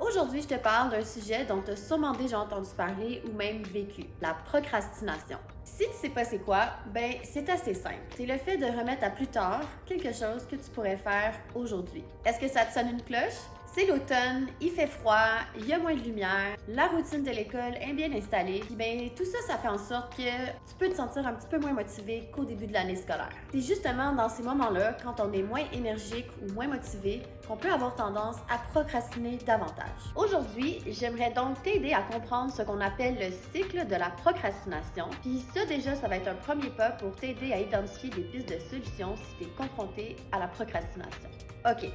Aujourd'hui, je te parle d'un sujet dont tu as sûrement déjà entendu parler ou même vécu, la procrastination. Si tu sais pas c'est quoi, ben c'est assez simple. C'est le fait de remettre à plus tard quelque chose que tu pourrais faire aujourd'hui. Est-ce que ça te sonne une cloche? C'est l'automne, il fait froid, il y a moins de lumière, la routine de l'école est bien installée, puis ben tout ça, ça fait en sorte que tu peux te sentir un petit peu moins motivé qu'au début de l'année scolaire. C'est justement dans ces moments-là, quand on est moins énergique ou moins motivé, qu'on peut avoir tendance à procrastiner davantage. Aujourd'hui, j'aimerais donc t'aider à comprendre ce qu'on appelle le cycle de la procrastination, puis ça déjà, ça va être un premier pas pour t'aider à identifier des pistes de solutions si tu es confronté à la procrastination. OK.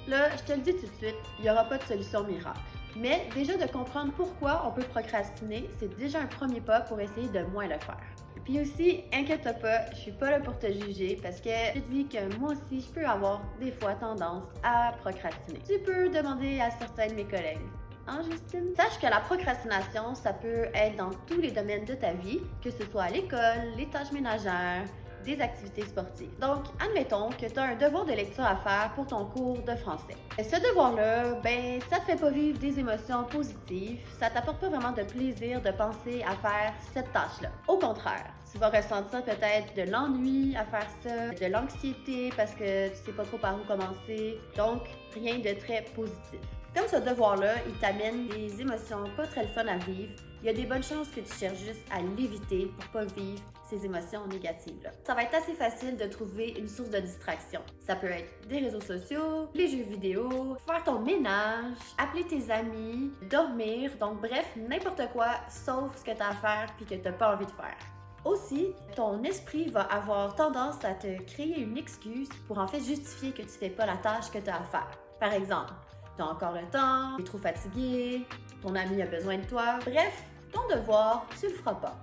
Là, je te le dis tout de suite, il n'y aura pas de solution miracle. Mais déjà de comprendre pourquoi on peut procrastiner, c'est déjà un premier pas pour essayer de moins le faire. Puis aussi, inquiète-toi pas, je suis pas là pour te juger parce que je te dis que moi aussi, je peux avoir des fois tendance à procrastiner. Tu peux demander à certains de mes collègues. Hein, Justine? Sache que la procrastination, ça peut être dans tous les domaines de ta vie, que ce soit à l'école, les tâches ménagères, des activités sportives. Donc, admettons que tu as un devoir de lecture à faire pour ton cours de français. Et ce devoir-là, ben, ça te fait pas vivre des émotions positives, ça t'apporte pas vraiment de plaisir de penser à faire cette tâche-là. Au contraire, tu vas ressentir peut-être de l'ennui à faire ça, de l'anxiété parce que tu sais pas trop par où commencer, donc rien de très positif. Comme ce devoir-là, il t'amène des émotions pas très le fun à vivre, il y a des bonnes chances que tu cherches juste à l'éviter pour pas vivre ces émotions négatives-là. Ça va être assez facile de trouver une source de distraction. Ça peut être des réseaux sociaux, les jeux vidéo, faire ton ménage, appeler tes amis, dormir, donc bref, n'importe quoi sauf ce que tu as à faire puis que tu n'as pas envie de faire. Aussi, ton esprit va avoir tendance à te créer une excuse pour en fait justifier que tu fais pas la tâche que tu as à faire. Par exemple, tu as encore le temps, tu es trop fatigué, ton ami a besoin de toi. Bref, ton devoir, tu le feras pas.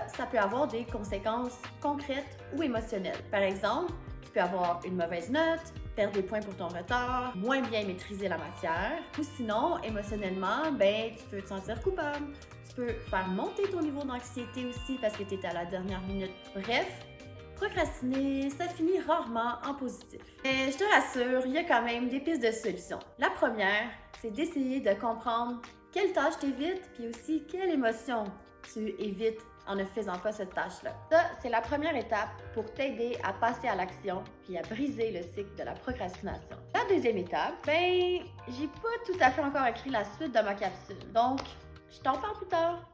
Ça peut avoir des conséquences concrètes ou émotionnelles. Par exemple, tu peux avoir une mauvaise note, perdre des points pour ton retard, moins bien maîtriser la matière, ou sinon, émotionnellement, ben, tu peux te sentir coupable. Tu peux faire monter ton niveau d'anxiété aussi parce que tu es à la dernière minute. Bref, procrastiner, ça finit rarement en positif. Mais je te rassure, il y a quand même des pistes de solutions. La première, c'est d'essayer de comprendre quelle tâche t'évites, puis aussi quelle émotion tu évites en ne faisant pas cette tâche-là. Ça, c'est la première étape pour t'aider à passer à l'action puis à briser le cycle de la procrastination. La deuxième étape, ben, j'ai pas tout à fait encore écrit la suite de ma capsule, donc je t'en parle plus tard.